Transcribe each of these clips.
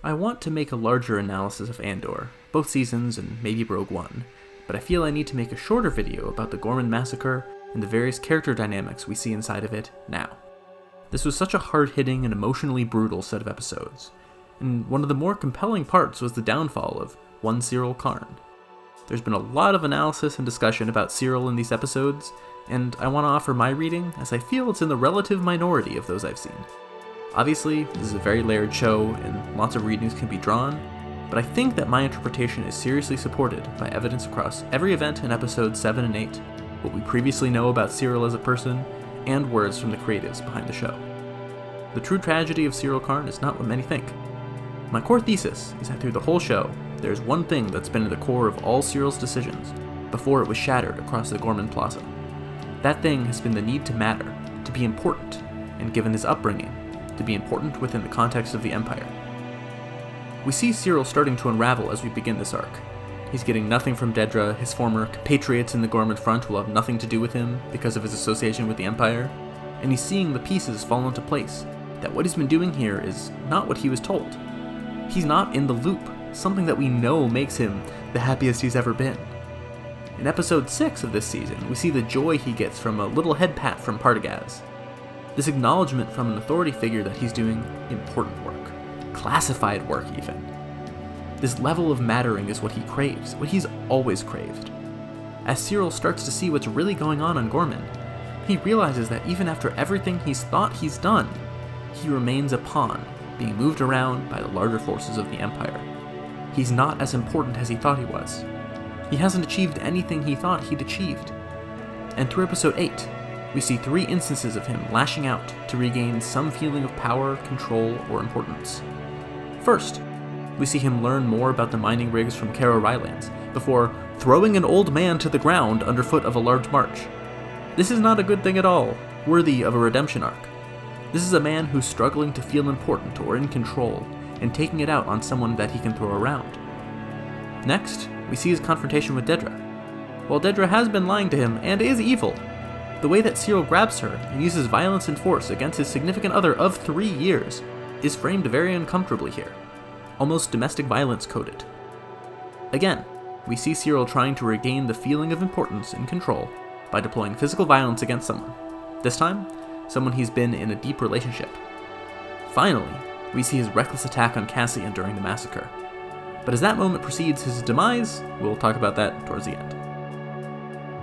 I want to make a larger analysis of Andor, both seasons and maybe Rogue One, but I feel I need to make a shorter video about the Gorman massacre and the various character dynamics we see inside of it now. This was such a hard-hitting and emotionally brutal set of episodes, and one of the more compelling parts was the downfall of one Syril K. There's been a lot of analysis and discussion about Syril in these episodes, and I want to offer my reading as I feel it's in the relative minority of those I've seen. Obviously, this is a very layered show, and lots of readings can be drawn, but I think that my interpretation is seriously supported by evidence across every event in episodes 7 and 8, what we previously know about Syril as a person, and words from the creatives behind the show. The true tragedy of Syril K is not what many think. My core thesis is that through the whole show, there's one thing that's been at the core of all Syril's decisions before it was shattered across the Gorman Plaza. That thing has been the need to matter, to be important, and given his upbringing, to be important within the context of the Empire. We see Syril starting to unravel as we begin this arc. He's getting nothing from Dedra, his former compatriots in the Gorman front will have nothing to do with him because of his association with the Empire, and he's seeing the pieces fall into place, that what he's been doing here is not what he was told. He's not in the loop, something that we know makes him the happiest he's ever been. In episode 6 of this season, we see the joy he gets from a little head pat from Partagaz. This acknowledgement from an authority figure that he's doing important work, classified work even. This level of mattering is what he craves, what he's always craved. As Syril starts to see what's really going on Gorman, he realizes that even after everything he's thought he's done, he remains a pawn, being moved around by the larger forces of the Empire. He's not as important as he thought he was. He hasn't achieved anything he thought he'd achieved. And through episode 8, we see 3 instances of him lashing out to regain some feeling of power, control, or importance. First, we see him learn more about the mining rigs from Kara Rylands before throwing an old man to the ground underfoot of a large march. This is not a good thing at all, worthy of a redemption arc. This is a man who's struggling to feel important or in control, and taking it out on someone that he can throw around. Next, we see his confrontation with Dedra. While Dedra has been lying to him and is evil, the way that Syril grabs her and uses violence and force against his significant other of 3 years is framed very uncomfortably here, almost domestic violence coded. Again, we see Syril trying to regain the feeling of importance and control by deploying physical violence against someone. This time, someone he's been in a deep relationship. Finally, we see his reckless attack on Cassian during the massacre. But as that moment precedes his demise, we'll talk about that towards the end.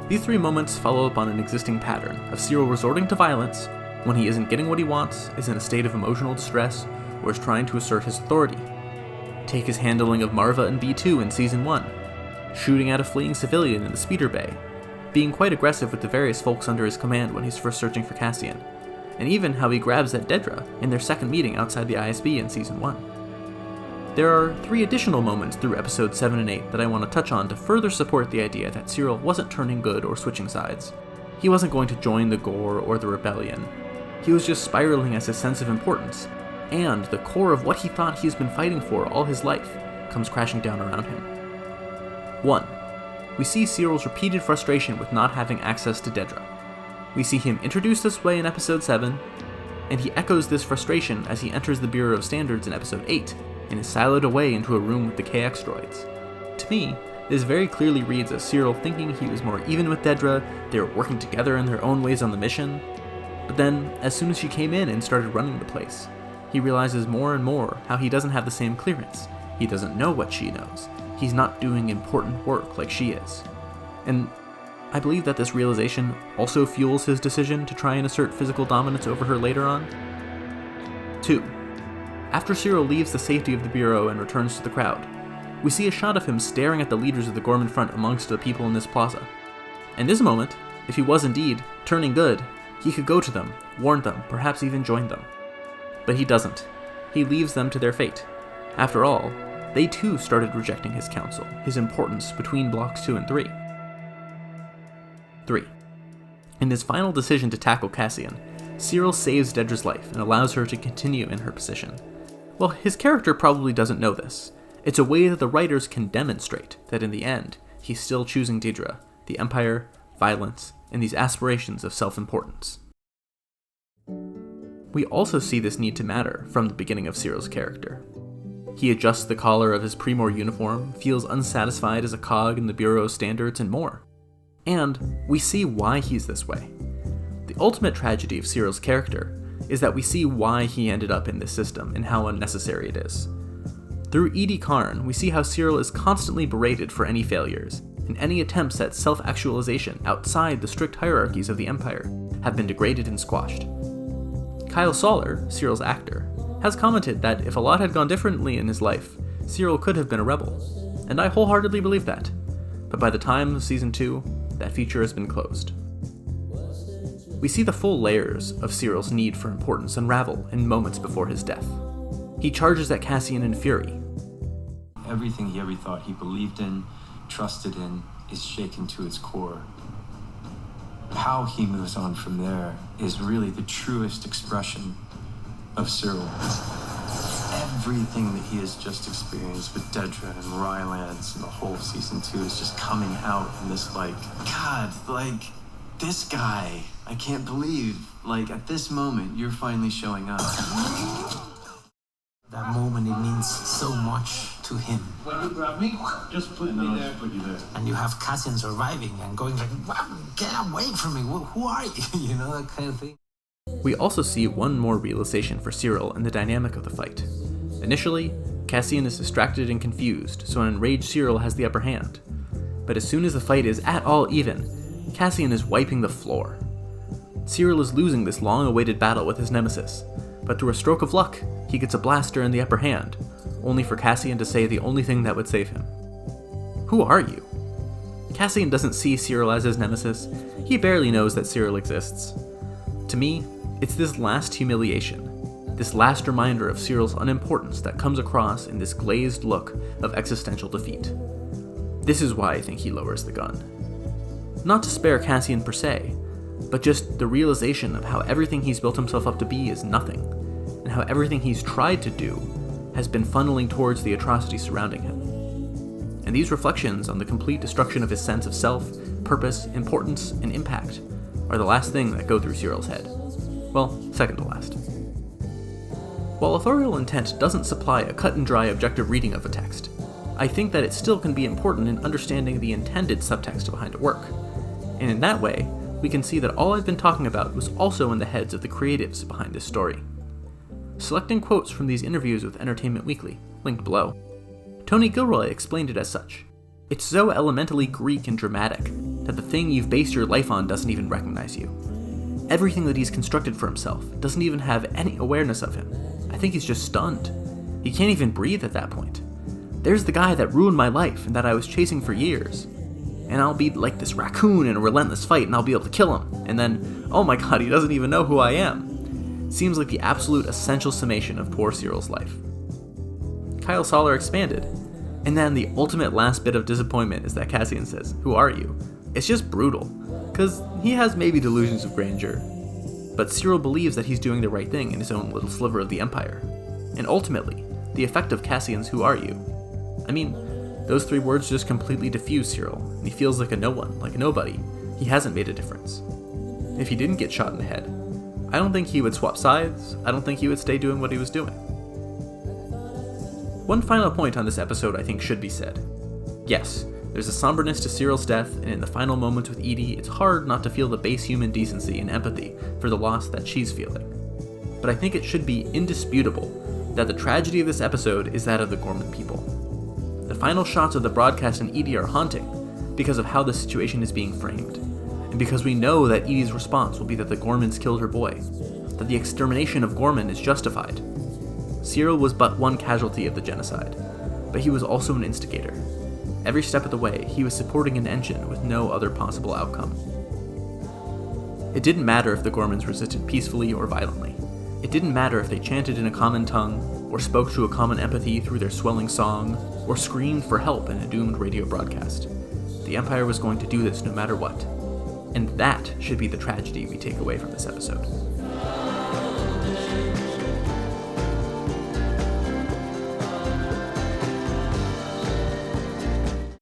These 3 moments follow up on an existing pattern of Syril resorting to violence when he isn't getting what he wants, is in a state of emotional distress, or is trying to assert his authority. Take his handling of Marva and B2 in Season 1, shooting at a fleeing civilian in the speeder bay, being quite aggressive with the various folks under his command when he's first searching for Cassian, and even how he grabs at Dedra in their second meeting outside the ISB in Season 1. There are 3 additional moments through episodes 7 and 8 that I want to touch on to further support the idea that Syril wasn't turning good or switching sides. He wasn't going to join the Gore or the Rebellion. He was just spiraling as his sense of importance, and the core of what he thought he's been fighting for all his life comes crashing down around him. 1. We see Syril's repeated frustration with not having access to Dedra. We see him introduced this way in episode 7, and he echoes this frustration as he enters the Bureau of Standards in episode 8, and is siloed away into a room with the KX droids. To me, this very clearly reads as Syril thinking he was more even with Dedra, they were working together in their own ways on the mission, but then, as soon as she came in and started running the place, he realizes more and more how he doesn't have the same clearance, he doesn't know what she knows, he's not doing important work like she is. And I believe that this realization also fuels his decision to try and assert physical dominance over her later on. 2. After Syril leaves the safety of the Bureau and returns to the crowd, we see a shot of him staring at the leaders of the Gorman front amongst the people in this plaza. In this moment, if he was indeed turning good, he could go to them, warn them, perhaps even join them. But he doesn't. He leaves them to their fate. After all, they too started rejecting his counsel, his importance between blocks 2 and 3. 3. In his final decision to tackle Cassian, Syril saves Dedra's life and allows her to continue in her position. Well, his character probably doesn't know this. It's a way that the writers can demonstrate that in the end, he's still choosing Dedra, the Empire, violence, and these aspirations of self-importance. We also see this need to matter from the beginning of Syril's character. He adjusts the collar of his Primor uniform, feels unsatisfied as a cog in the Bureau's standards, and more. And we see why he's this way. The ultimate tragedy of Syril's character is that we see why he ended up in this system and how unnecessary it is. Through Edie Karn, we see how Syril is constantly berated for any failures, and any attempts at self-actualization outside the strict hierarchies of the Empire have been degraded and squashed. Kyle Soller, Syril's actor, has commented that if a lot had gone differently in his life, Syril could have been a rebel, and I wholeheartedly believe that. But by the time of Season 2, that feature has been closed. We see the full layers of Syril's need for importance unravel in moments before his death. He charges at Cassian in fury. Everything he ever thought he believed in, trusted in, is shaken to its core. How he moves on from there is really the truest expression of Syril. Everything that he has just experienced with Dedra and Rylands and the whole Season 2 is just coming out in this, God, this guy, I can't believe, at this moment, you're finally showing up. That moment, it means so much to him. When you grab me, just put me there. Just put you there. And you have Cassian surviving and going wow, get away from me, who are you? That kind of thing. We also see one more realization for Syril in the dynamic of the fight. Initially, Cassian is distracted and confused, so an enraged Syril has the upper hand. But as soon as the fight is at all even, Cassian is wiping the floor. Syril is losing this long-awaited battle with his nemesis, but through a stroke of luck, he gets a blaster in the upper hand, only for Cassian to say the only thing that would save him. Who are you? Cassian doesn't see Syril as his nemesis. He barely knows that Syril exists. To me, it's this last humiliation, this last reminder of Syril's unimportance that comes across in this glazed look of existential defeat. This is why I think he lowers the gun. Not to spare Cassian per se, but just the realization of how everything he's built himself up to be is nothing, and how everything he's tried to do has been funneling towards the atrocities surrounding him. And these reflections on the complete destruction of his sense of self, purpose, importance, and impact are the last thing that go through Syril's head. Well, second to last. While authorial intent doesn't supply a cut-and-dry objective reading of a text, I think that it still can be important in understanding the intended subtext behind a work. And in that way, we can see that all I've been talking about was also in the heads of the creatives behind this story. Selecting quotes from these interviews with Entertainment Weekly, linked below, Tony Gilroy explained it as such. It's so elementally Greek and dramatic that the thing you've based your life on doesn't even recognize you. Everything that he's constructed for himself doesn't even have any awareness of him. I think he's just stunned. He can't even breathe at that point. There's the guy that ruined my life and that I was chasing for years. And I'll be like this raccoon in a relentless fight and I'll be able to kill him. And then, oh my god, he doesn't even know who I am. Seems like the absolute essential summation of poor Syril's life. Kyle Soller expanded. And then the ultimate last bit of disappointment is that Cassian says, "Who are you?" It's just brutal, because he has maybe delusions of grandeur. But Syril believes that he's doing the right thing in his own little sliver of the Empire. And ultimately, the effect of Cassian's "Who are you?" I mean, those three words just completely diffuse Syril, and he feels like a no one, like a nobody. He hasn't made a difference. If he didn't get shot in the head, I don't think he would swap sides. I don't think he would stay doing what he was doing. One final point on this episode I think should be said. Yes, there's a somberness to Syril's death, and in the final moments with Edie, it's hard not to feel the base human decency and empathy for the loss that she's feeling. But I think it should be indisputable that the tragedy of this episode is that of the Gorman people. The final shots of the broadcast and Edie are haunting because of how the situation is being framed, and because we know that Edie's response will be that the Gormans killed her boy, that the extermination of Gorman is justified. Syril was but one casualty of the genocide, but he was also an instigator. Every step of the way, he was supporting an engine with no other possible outcome. It didn't matter if the Gormans resisted peacefully or violently. It didn't matter if they chanted in a common tongue, or spoke to a common empathy through their swelling song, or screamed for help in a doomed radio broadcast. The Empire was going to do this no matter what. And that should be the tragedy we take away from this episode.